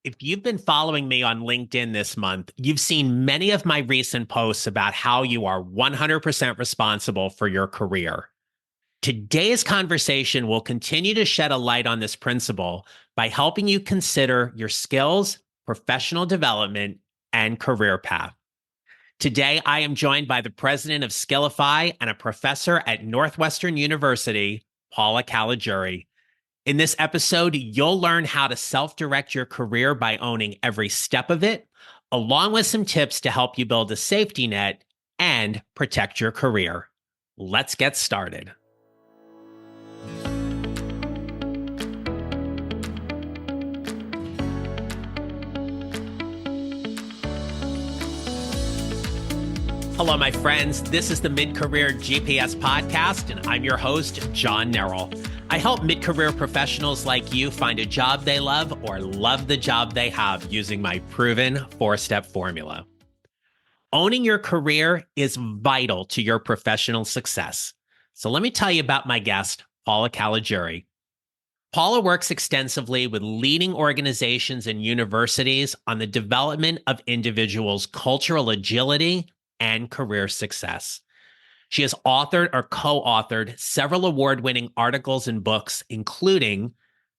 If you've been following me on LinkedIn this month, you've seen many of my recent posts about how you are 100% responsible for your career. Today's conversation will continue to shed a light on this principle by helping you consider your skills, professional development, and career path. Today, I am joined by the president of Skiillify and a professor at Northwestern University, Paula Caligiuri. In this episode, you'll learn how to self-direct your career by owning every step of it, along with some tips to help you build a safety net and protect your career. Let's get started. Hello, my friends. This is the Mid-Career GPS podcast, and I'm your host, John Nerrill. I help mid-career professionals like you find a job they love or love the job they have using my proven four-step formula. Owning your career is vital to your professional success. So let me tell you about my guest, Paula Caligiuri. Paula works extensively with leading organizations and universities on the development of individuals' cultural agility and career success. She has authored or co-authored several award-winning articles and books, including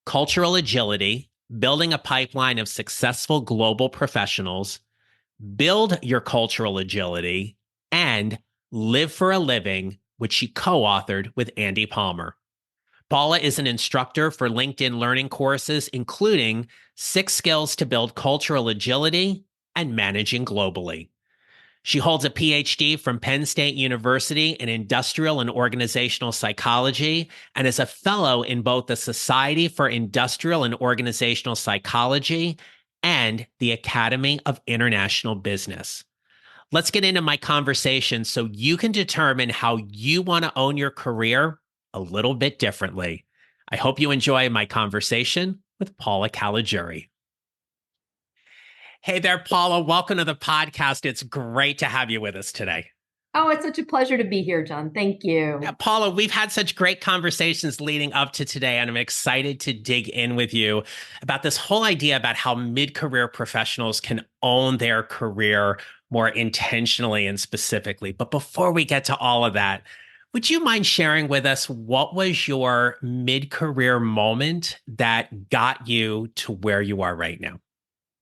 Cultural Agility, Building a Pipeline of Successful Global Professionals, Build Your Cultural Agility, and Live for a Living, which she co-authored with Andy Palmer. Paula is an instructor for LinkedIn learning courses, including 6 Skills to Build Cultural Agility and Managing Globally. She holds a Ph.D. from Penn State University in Industrial and Organizational Psychology and is a fellow in both the Society for Industrial and Organizational Psychology and the Academy of International Business. Let's get into my conversation so you can determine how you want to own your career a little bit differently. I hope you enjoy my conversation with Paula Caligiuri. Hey there, Paula. Welcome to the podcast. It's great to have you with us today. Oh, it's such a pleasure to be here, John. Thank you. Yeah, Paula, we've had such great conversations leading up to today, and I'm excited to dig in with you about this whole idea about how mid-career professionals can own their career more intentionally and specifically. But before we get to all of that, would you mind sharing with us what was your mid-career moment that got you to where you are right now?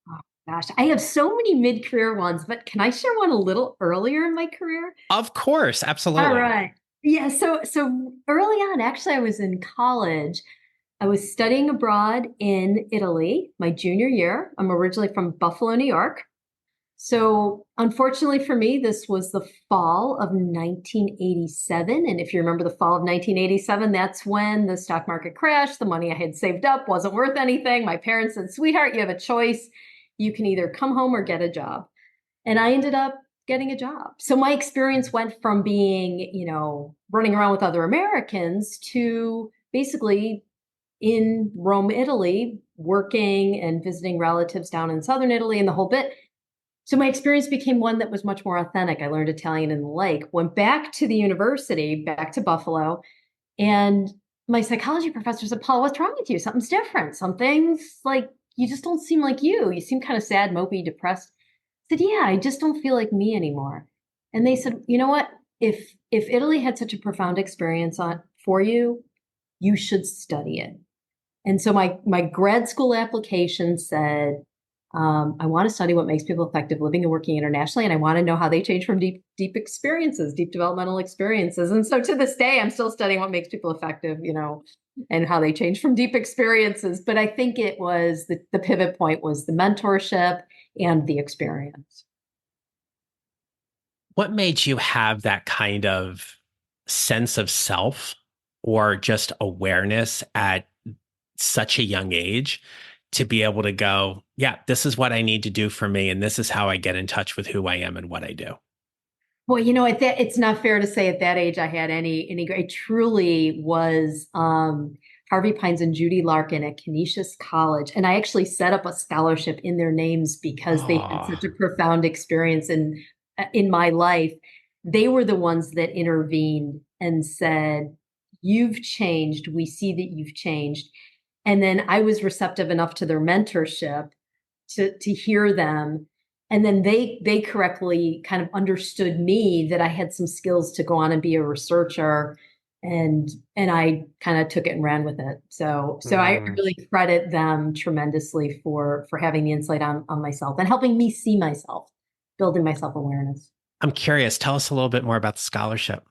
Oh, gosh, I have so many mid-career ones, but can I share one a little earlier in my career? Of course, All absolutely. right. Yeah, so early on, actually, I was in college. I was studying abroad in Italy my junior year. I'm originally from Buffalo, New York. So unfortunately for me, this was the fall of 1987. And if you remember the fall of 1987, that's when the stock market crashed. The money I had saved up wasn't worth anything. My parents said, sweetheart, you have a choice. You can either come home or get a job. And I ended up getting a job. So my experience went from being, running around with other Americans to basically in Rome, Italy, working and visiting relatives down in southern Italy and the whole bit. So my experience became one that was much more authentic. I learned Italian in the lake, went back to the university, back to Buffalo, and my psychology professor said, Paul, what's wrong with you? Something's different. Something's like, you just don't seem like you. You seem kind of sad, mopey, depressed. I said, yeah, I just don't feel like me anymore. And they said, you know what? If Italy had such a profound experience for you, you should study it. And so my grad school application said, I want to study what makes people effective living and working internationally, and I want to know how they change from deep experiences, deep developmental experiences. And so to this day, I'm still studying what makes people effective, and how they change from deep experiences. But I think it was the pivot point was the mentorship and the experience. What made you have that kind of sense of self or just awareness at such a young age to be able to go, yeah, this is what I need to do for me, and this is how I get in touch with who I am and what I do? Well, it's not fair to say at that age I had any. I truly was Harvey Pines and Judy Larkin at Canisius College, and I actually set up a scholarship in their names because they had Oh, such a profound experience in my life. They were the ones that intervened and said, "You've changed. We see that you've changed." And then I was receptive enough to their mentorship to hear them. And then they correctly kind of understood me, that I had some skills to go on and be a researcher. And I kind of took it and ran with it. So I really credit them tremendously for having the insight on myself and helping me see myself, building my self-awareness. I'm curious. Tell us a little bit more about the scholarship.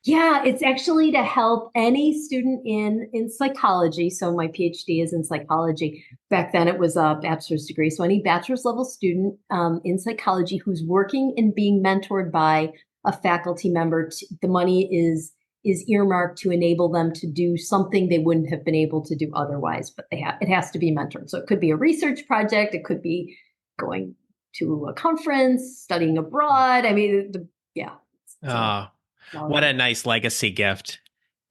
Yeah, it's actually to help any student in psychology. So my PhD is in psychology. Back then it was a bachelor's degree. So any bachelor's level student in psychology who's working and being mentored by a faculty member, the money is earmarked to enable them to do something they wouldn't have been able to do otherwise. But it has to be mentored. So it could be a research project. It could be going to a conference, studying abroad. I mean, yeah. What a nice legacy gift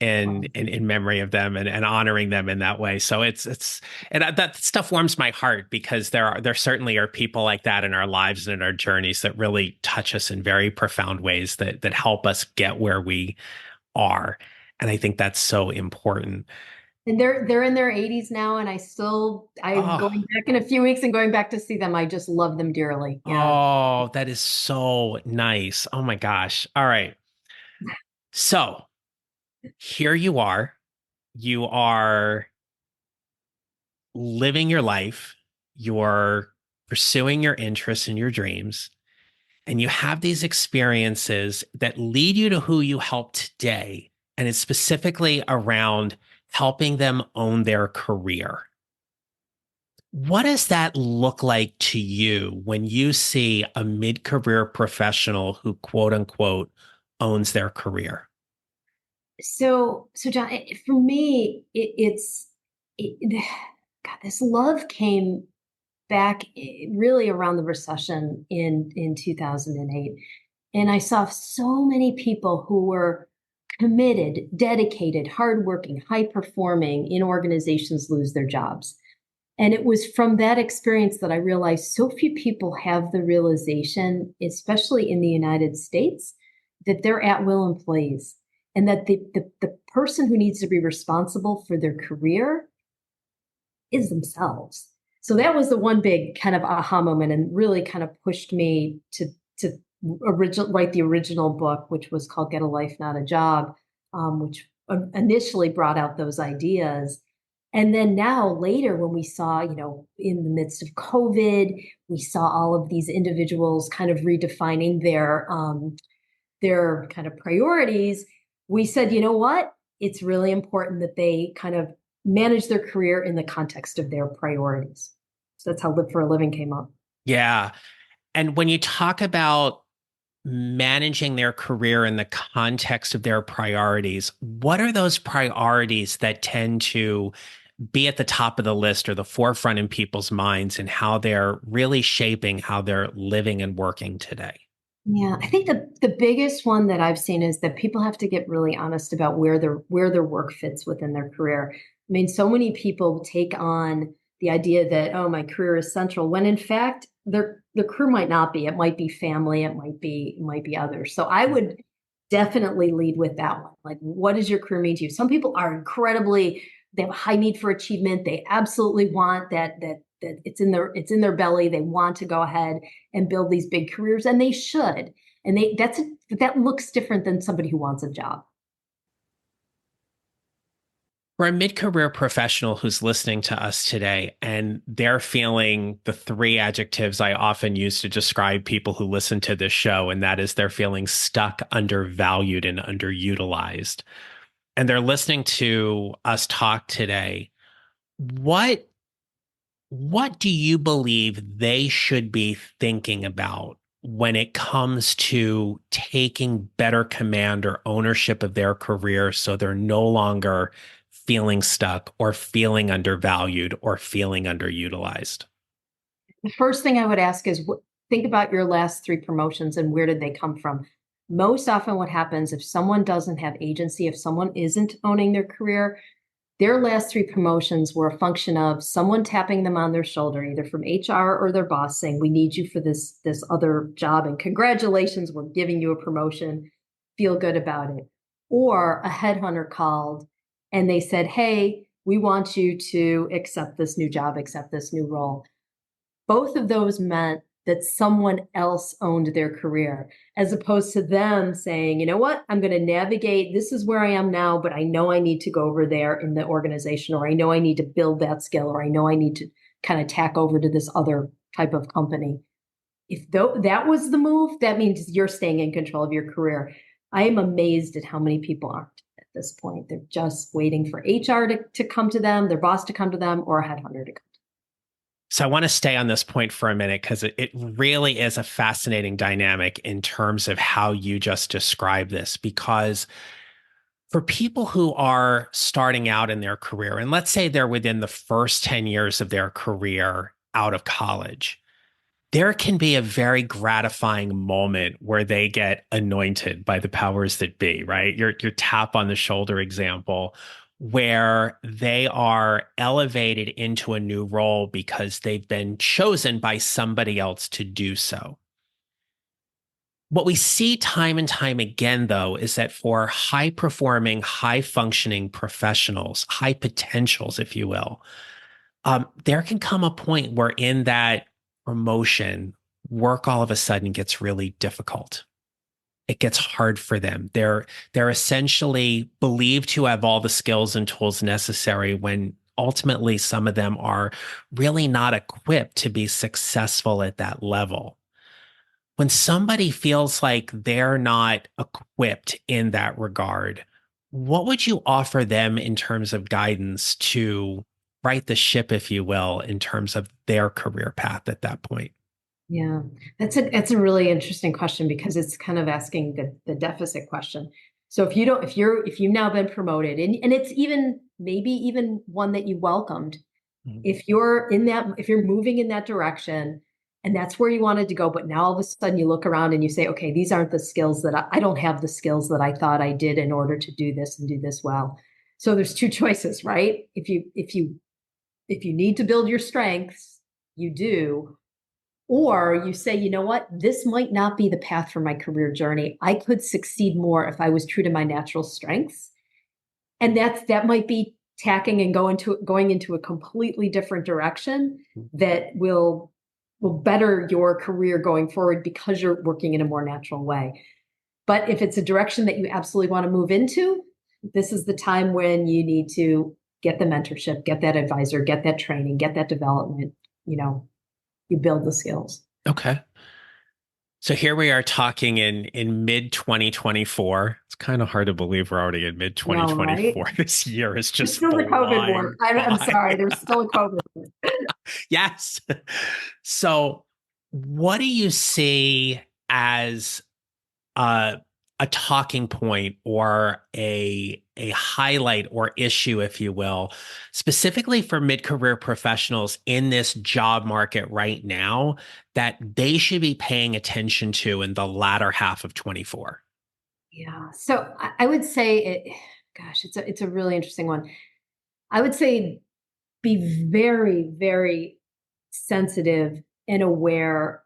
in memory of them and honoring them in that way. So it's that stuff warms my heart, because there certainly are people like that in our lives and in our journeys that really touch us in very profound ways that help us get where we are. And I think that's so important. And they're in their 80s now, and I'm going back in a few weeks and going back to see them. I just love them dearly. Yeah. Oh, that is so nice. Oh my gosh. All right. So here you are. You are living your life. You're pursuing your interests and your dreams. And you have these experiences that lead you to who you help today. And it's specifically around helping them own their career. What does that look like to you when you see a mid-career professional who, quote unquote, owns their career? So John, for me, God, this love came back really around the recession in 2008. And I saw so many people who were committed, dedicated, hardworking, high performing in organizations lose their jobs. And it was from that experience that I realized so few people have the realization, especially in the United States, that they're at-will employees, and that the person who needs to be responsible for their career is themselves. So that was the one big kind of aha moment, and really kind of pushed me to write the original book, which was called Get a Life, Not a Job, which initially brought out those ideas. And then now later, when we saw, in the midst of COVID, we saw all of these individuals kind of redefining their kind of priorities. We said, you know what? It's really important that they kind of manage their career in the context of their priorities. So that's how Live for a Living came up. Yeah. And when you talk about managing their career in the context of their priorities, what are those priorities that tend to be at the top of the list or the forefront in people's minds, and how they're really shaping how they're living and working today? Yeah, I think the biggest one that I've seen is that people have to get really honest about where their work fits within their career. I mean, so many people take on the idea that, oh, my career is central, when in fact their career might not be. It might be family, it might be others. So I would definitely lead with that one. Like, what does your career mean to you? Some people are they have a high need for achievement. They absolutely want that it's in their belly. They want to go ahead and build these big careers, and they should. And that looks different than somebody who wants a job. For a mid-career professional who's listening to us today and they're feeling the three adjectives I often use to describe people who listen to this show, and that is they're feeling stuck, undervalued, and underutilized, and they're listening to us talk today, what do you believe they should be thinking about when it comes to taking better command or ownership of their career, so they're no longer feeling stuck or feeling undervalued or feeling underutilized? The first thing I would ask is, think about your last 3 promotions and where did they come from? Most often what happens if someone doesn't have agency, if someone isn't owning their career, their last 3 promotions were a function of someone tapping them on their shoulder, either from HR or their boss, saying, we need you for this other job, and congratulations, we're giving you a promotion, feel good about it. Or a headhunter called and they said, hey, we want you to accept this new job, accept this new role. both of those meant that someone else owned their career, as opposed to them saying, you know what, I'm going to navigate. This is where I am now, but I know I need to go over there in the organization, or I know I need to build that skill, or I know I need to kind of tack over to this other type of company. If that was the move, that means you're staying in control of your career. I am amazed at how many people aren't at this point. They're just waiting for HR to come to them, their boss to come to them, or a headhunter to come. So I want to stay on this point for a minute because it really is a fascinating dynamic in terms of how you just described this. Because for people who are starting out in their career, and let's say they're within the first 10 years of their career out of college, there can be a very gratifying moment where they get anointed by the powers that be, right? Your tap on the shoulder example, where they are elevated into a new role because they've been chosen by somebody else to do so. What we see time and time again, though, is that for high performing, high functioning professionals, high potentials, if you will, there can come a point where in that promotion, work all of a sudden gets really difficult. It gets hard for them. They're essentially believed to have all the skills and tools necessary when ultimately some of them are really not equipped to be successful at that level. When somebody feels like they're not equipped in that regard, what would you offer them in terms of guidance to right the ship, if you will, in terms of their career path at that point? Yeah, that's a really interesting question, because it's kind of asking the deficit question. So if you've now been promoted, and it's even maybe even one that you welcomed, Mhm. if you're moving in that direction and that's where you wanted to go, but now all of a sudden you look around and you say, okay, these aren't the skills that I don't have the skills that I thought I did in order to do this and do this well. So there's two choices, right? If you need to build your strengths, you do. Or you say, you know what, this might not be the path for my career journey. I could succeed more if I was true to my natural strengths. And that might be tacking and going into a completely different direction that will better your career going forward because you're working in a more natural way. But if it's a direction that you absolutely want to move into, this is the time when you need to get the mentorship, get that advisor, get that training, get that development, you build the skills. Okay. So here we are talking in mid 2024. It's kind of hard to believe we're already in mid No, right? 2024. This year is There's just still the COVID flying war. I'm by. sorry. There's still a COVID war. Yes. So what do you see as a, a talking point or a highlight or issue, if you will, specifically for mid-career professionals in this job market right now that they should be paying attention to in the latter half of 24? Yeah. So I would say gosh, it's a really interesting one. I would say be very, very sensitive and aware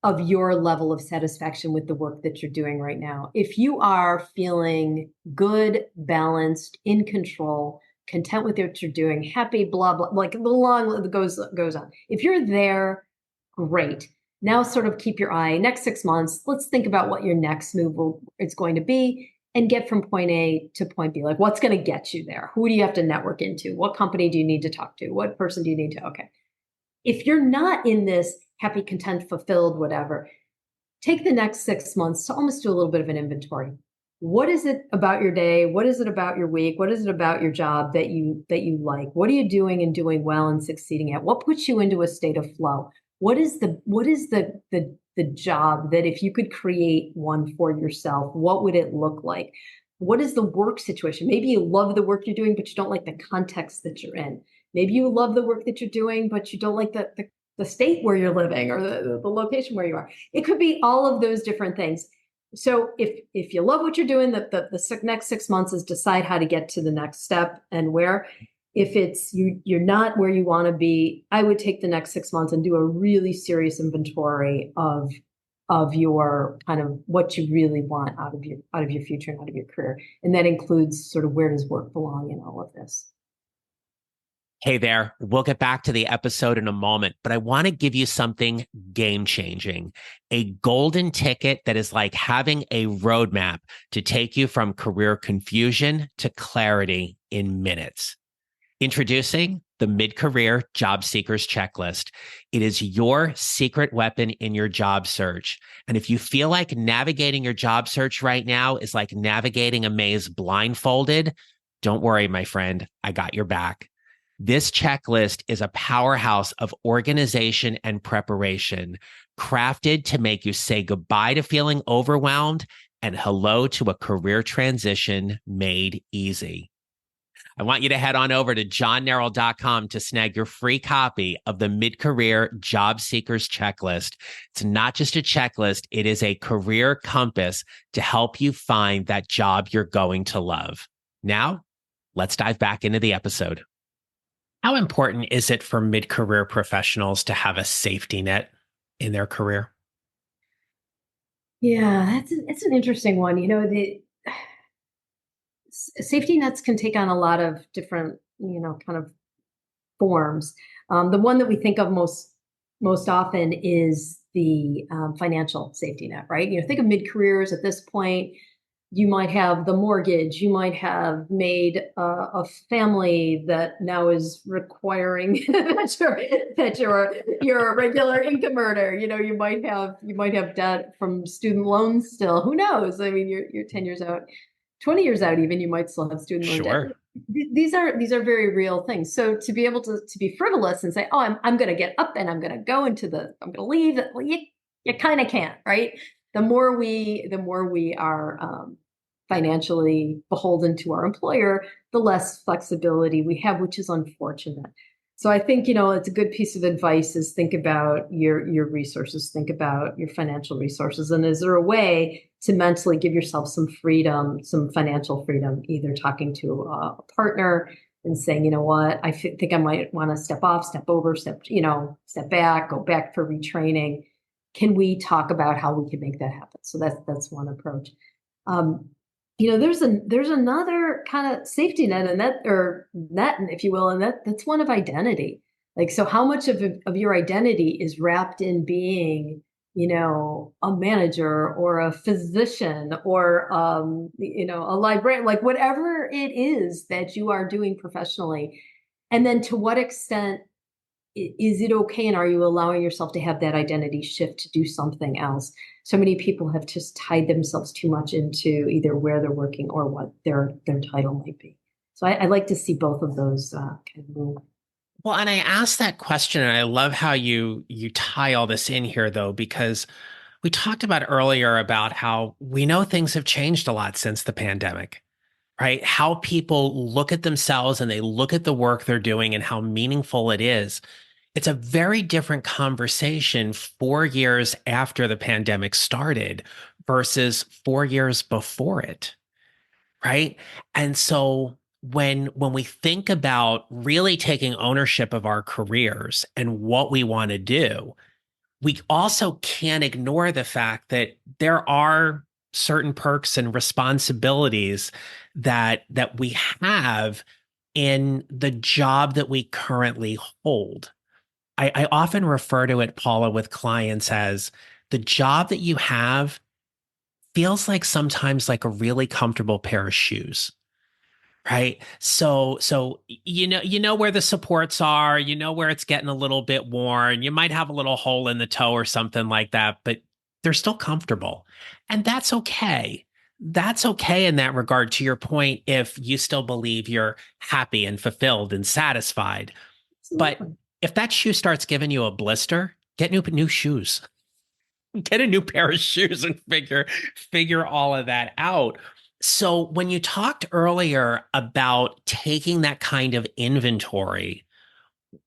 of your level of satisfaction with the work that you're doing right now. If you are feeling good, balanced, in control, content with what you're doing, happy, blah, blah, like the long goes on. If you're there, great. Now sort of keep your eye, next 6 months, let's think about what your next move is going to be and get from point A to point B. Like, what's going to get you there? Who do you have to network into? What company do you need to talk to? What person do you need to? Okay. If you're not in this happy, content, fulfilled, whatever, take the next 6 months to almost do a little bit of an inventory. What is it about your day? What is it about your week? What is it about your job that you like? What are you doing and doing well and succeeding at? What puts you into a state of flow? What is the job that if you could create one for yourself, what would it look like? What is the work situation? Maybe you love the work you're doing, but you don't like the context that you're in. Maybe you love the work that you're doing, but you don't like the state where you're living or the location where you are. It could be all of those different things. So if you love what you're doing, the next 6 months is decide how to get to the next step and where. If it's you're not where you want to be, I would take the next 6 months and do a really serious inventory of your kind of what you really want out of your future and out of your career. And that includes sort of where does work belong in all of this. Hey there, we'll get back to the episode in a moment, but I want to give you something game changing, a golden ticket that is like having a roadmap to take you from career confusion to clarity in minutes. Introducing the Mid-Career Job Seekers Checklist. It is your secret weapon in your job search. And if you feel like navigating your job search right now is like navigating a maze blindfolded, don't worry, my friend, I got your back. This checklist is a powerhouse of organization and preparation, crafted to make you say goodbye to feeling overwhelmed and hello to a career transition made easy. I want you to head on over to johnneral.com to snag your free copy of the Mid-Career Job Seekers Checklist. It's not just a checklist, it is a career compass to help you find that job you're going to love. Now, let's dive back into the episode. How important is it for mid-career professionals to have a safety net in their career? Yeah, it's an interesting one. The safety nets can take on a lot of different, kind of forms. The one that we think of most often is the financial safety net, right? Think of mid-careers at this point. You might have the mortgage, you might have made a family that now is requiring that you're a regular income earner. You might have debt from student loans still. Who knows? I mean, you're 10 years out, 20 years out, even you might still have student loan debt. Sure. These are very real things. So to be able to be frivolous and say, oh, I'm going to get up and I'm going to go I'm going to leave. Well, you kind of can't, right? The more we are financially beholden to our employer, the less flexibility we have, which is unfortunate. So I think, it's a good piece of advice is think about your resources, think about your financial resources. And is there a way to mentally give yourself some freedom, some financial freedom, either talking to a partner and saying, you know what, I think I might want to step off, step over, step back, go back for retraining. Can we talk about how we can make that happen? So that's one approach. There's another kind of safety net and that, or net, if you will, and that's one of identity. Like, so how much of your identity is wrapped in being, a manager or a physician or, a librarian, like whatever it is that you are doing professionally. And then to what extent is it okay? And are you allowing yourself to have that identity shift to do something else? So many people have just tied themselves too much into either where they're working or what their title might be. So I like to see both of those kind of move. Well, and I asked that question, and I love how you tie all this in here, though, because we talked about earlier about how we know things have changed a lot since the pandemic, right? How people look at themselves and they look at the work they're doing and how meaningful it is. It's a very different conversation 4 years after the pandemic started versus 4 years before it, right? And so when we think about really taking ownership of our careers and what we want to do, we also can't ignore the fact that there are certain perks and responsibilities that we have in the job that we currently hold. I often refer to it, Paula, with clients as the job that you have feels like sometimes like a really comfortable pair of shoes. Right. So you know where the supports are, you know where it's getting a little bit worn. You might have a little hole in the toe or something like that, but they're still comfortable. And that's okay. That's okay in that regard, to your point, if you still believe you're happy and fulfilled and satisfied. But Absolutely. if that shoe starts giving you a blister, get new shoes. Get a new pair of shoes and figure all of that out. So when you talked earlier about taking that kind of inventory,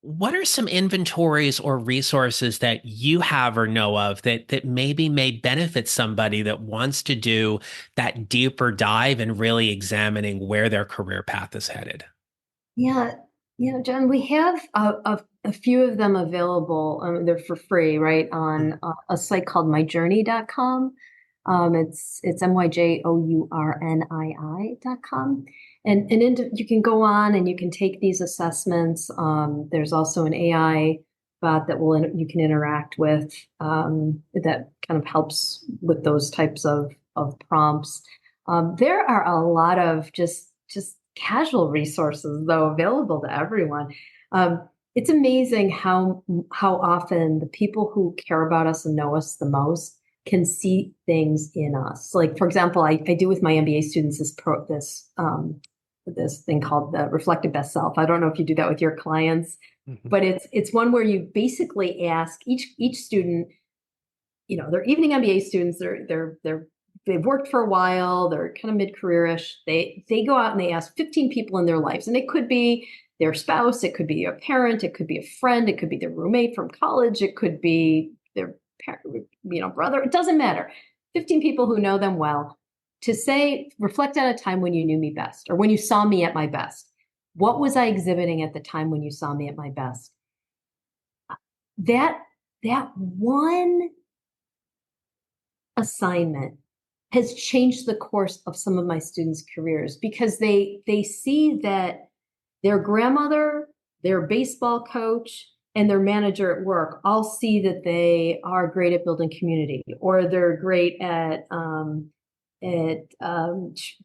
what are some inventories or resources that you have or know of that maybe may benefit somebody that wants to do that deeper dive and really examining where their career path is headed? Yeah, John, we have a few of them available. They're for free, right, on a site called myjourney.com. It's myjournii.com. You can go on and you can take these assessments. There's also an AI bot that you can interact with, that kind of helps with those types of prompts. There are a lot of just casual resources though available to everyone. It's amazing how often the people who care about us and know us the most can see things in us. Like, for example, I do with my MBA students this thing called the reflective best self. I don't know if you do that with your clients, but it's one where you basically ask each student, they're evening MBA students, they've worked for a while, they're kind of mid-career-ish. They go out and they ask 15 people in their lives, and it could be their spouse, it could be a parent, it could be a friend, it could be their roommate from college, it could be their brother. It doesn't matter. 15 people who know them well, to say, reflect on a time when you knew me best, or when you saw me at my best. What was I exhibiting at the time when you saw me at my best? That one assignment has changed the course of some of my students' careers, because they see that their grandmother, their baseball coach, and their manager at work all see that they are great at building community, or they're great at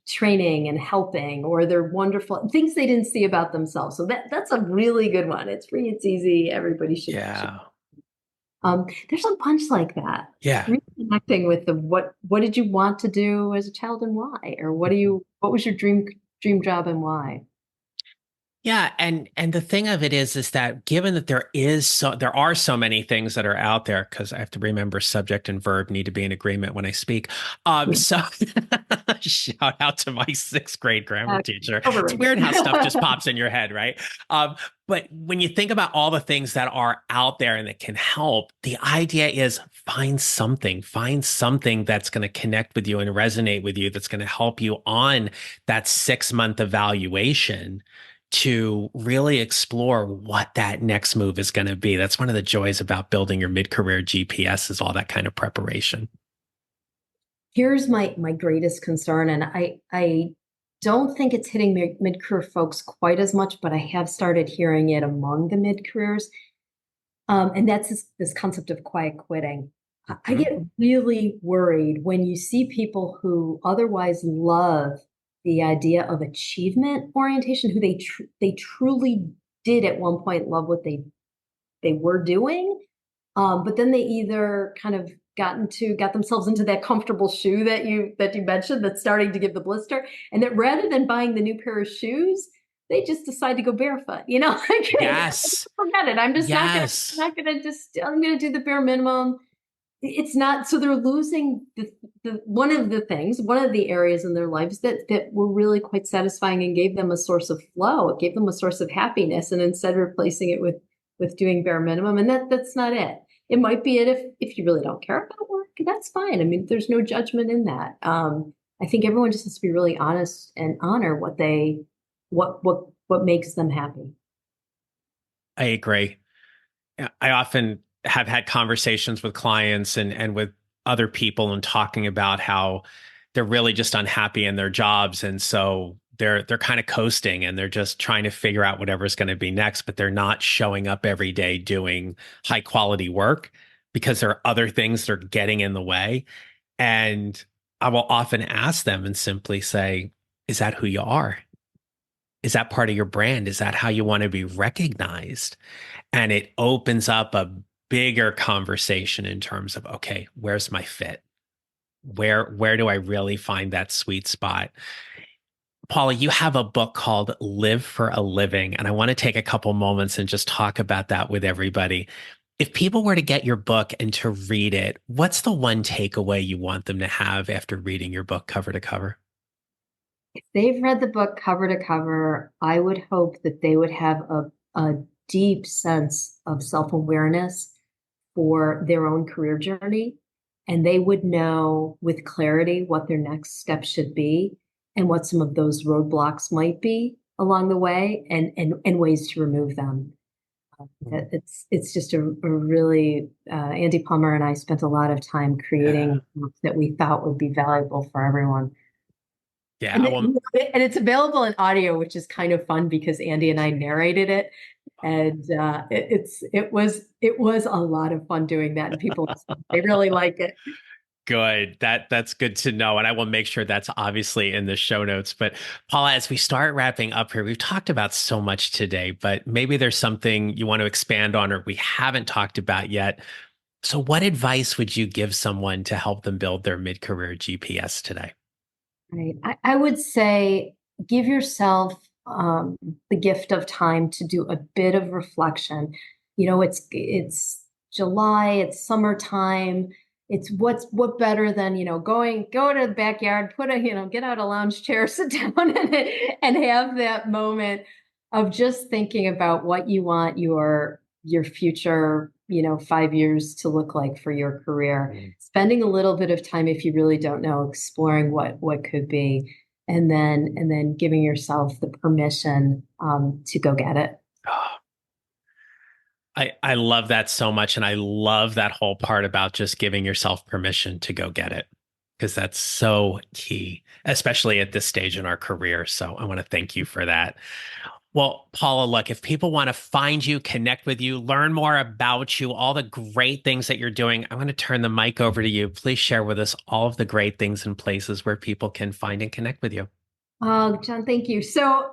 training and helping, or they're wonderful things they didn't see about themselves. So that's a really good one. It's free, it's easy. Everybody should. Yeah. There's a bunch like that. Yeah. Reconnecting with what did you want to do as a child and why, or what was your dream job and why? Yeah, and the thing of it is that given that there are so many things that are out there, because I have to remember subject and verb need to be in agreement when I speak. So shout out to my sixth grade grammar teacher. It's weird how stuff just pops in your head, right? But when you think about all the things that are out there and that can help, the idea is find something that's going to connect with you and resonate with you, that's going to help you on that 6-month evaluation to really explore what that next move is going to be. That's one of the joys about building your mid-career GPS, is all that kind of preparation. Here's my greatest concern, and I don't think it's hitting mid-career folks quite as much, but I have started hearing it among the mid-careers. And that's this concept of quiet quitting. I get really worried when you see people who otherwise love the idea of achievement orientation, who they truly did at one point love what they were doing, but then they either kind of got themselves into that comfortable shoe that you mentioned that's starting to give the blister, and that rather than buying the new pair of shoes, they just decide to go barefoot. Yes. Forget it. I'm just yes. I'm going to do the bare minimum. It's not, so they're losing one of the areas in their lives that were really quite satisfying and gave them a source of flow. It gave them a source of happiness, and instead replacing it with doing bare minimum. And that's not it. It might be it if you really don't care about work, that's fine. I mean, there's no judgment in that. I think everyone just has to be really honest and honor what makes them happy. I agree. I often have had conversations with clients and with other people, and talking about how they're really just unhappy in their jobs. And so they're kind of coasting, and they're just trying to figure out whatever's going to be next, but they're not showing up every day doing high quality work because there are other things that are getting in the way. And I will often ask them and simply say, is that who you are? Is that part of your brand? Is that how you want to be recognized? And it opens up a bigger conversation in terms of, okay, where's my fit? Where do I really find that sweet spot? Paula, you have a book called Live for a Living, and I want to take a couple moments and just talk about that with everybody. If people were to get your book and to read it, what's the one takeaway you want them to have after reading your book cover to cover? If they've read the book cover to cover, I would hope that they would have a deep sense of self-awareness for their own career journey, and they would know with clarity what their next step should be and what some of those roadblocks might be along the way, and ways to remove them. It's just a really Andy Palmer and I spent a lot of time creating books that we thought would be valuable for everyone. Yeah, And, I will. and it's available in audio, which is kind of fun because Andy and I narrated it. And it was a lot of fun doing that. And people, they really like it. Good. That's good to know. And I will make sure that's obviously in the show notes. But Paula, as we start wrapping up here, we've talked about so much today, but maybe there's something you want to expand on or we haven't talked about yet. So what advice would you give someone to help them build their mid-career GPS today? Right. I would say give yourself the gift of time to do a bit of reflection. It's July, it's summertime. It's what better than, go to the backyard, get out a lounge chair, sit down and have that moment of just thinking about what you want your future, 5 years to look like for your career. Spending a little bit of time, if you really don't know, exploring what could be, and then giving yourself the permission to go get it. I love that so much. And I love that whole part about just giving yourself permission to go get it, because that's so key, especially at this stage in our career. So I want to thank you for that. Well, Paula, look, if people want to find you, connect with you, learn more about you, all the great things that you're doing, I'm going to turn the mic over to you. Please share with us all of the great things and places where people can find and connect with you. Oh, John, thank you. So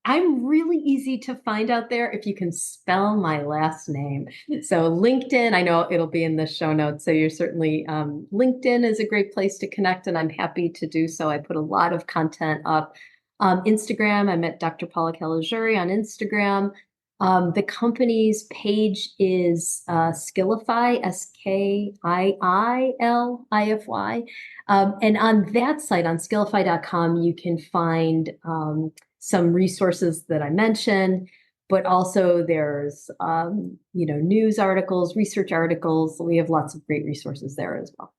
I'm really easy to find out there if you can spell my last name. So LinkedIn, I know it'll be in the show notes. So you're certainly, LinkedIn is a great place to connect, and I'm happy to do so. I put a lot of content up. Instagram, I met Dr. Paula Caligiuri on Instagram. The company's page is Skiillify, Skiillify. And on that site, on Skiillify.com, you can find some resources that I mentioned, but also there's news articles, research articles. We have lots of great resources there as well.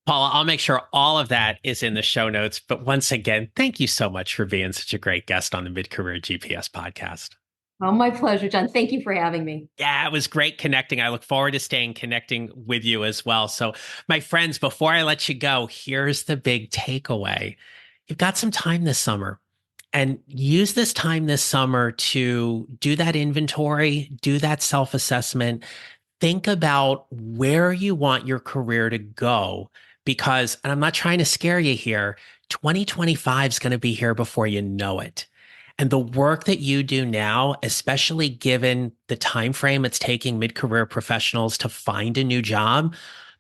Paula, I'll make sure all of that is in the show notes. But once again, thank you so much for being such a great guest on the Mid-Career GPS podcast. Oh, my pleasure, John. Thank you for having me. Yeah, it was great connecting. I look forward to connecting with you as well. So, my friends, before I let you go, here's the big takeaway. You've got some time this summer, and use this time this summer to do that inventory, do that self-assessment, think about where you want your career to go. Because, and I'm not trying to scare you here, 2025 is going to be here before you know it. And the work that you do now, especially given the time frame it's taking mid-career professionals to find a new job,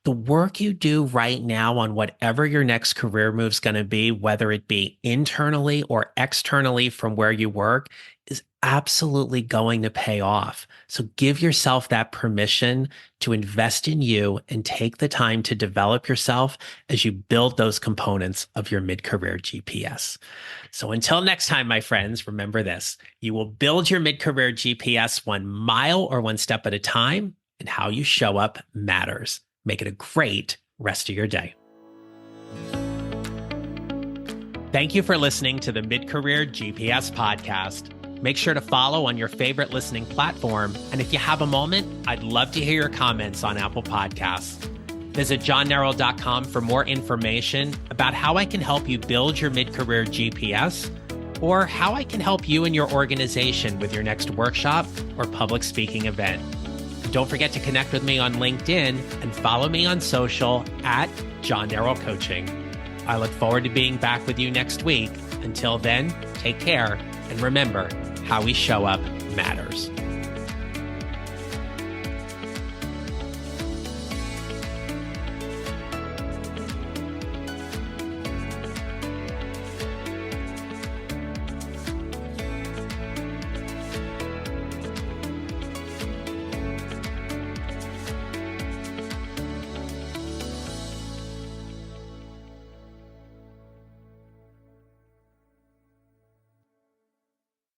the work you do right now on whatever your next career move is going to be, whether it be internally or externally from where you work, is absolutely going to pay off. So give yourself that permission to invest in you and take the time to develop yourself as you build those components of your mid-career GPS. So until next time, my friends, remember this: you will build your mid-career GPS 1 mile or 1 step at a time, and how you show up matters. Make it a great rest of your day. Thank you for listening to the Mid-Career GPS podcast. Make sure to follow on your favorite listening platform. And if you have a moment, I'd love to hear your comments on Apple Podcasts. Visit johnnerrell.com for more information about how I can help you build your mid-career GPS, or how I can help you and your organization with your next workshop or public speaking event. Don't forget to connect with me on LinkedIn and follow me on social at John Nerrell Coaching. I look forward to being back with you next week. Until then, take care, and remember, how we show up matters.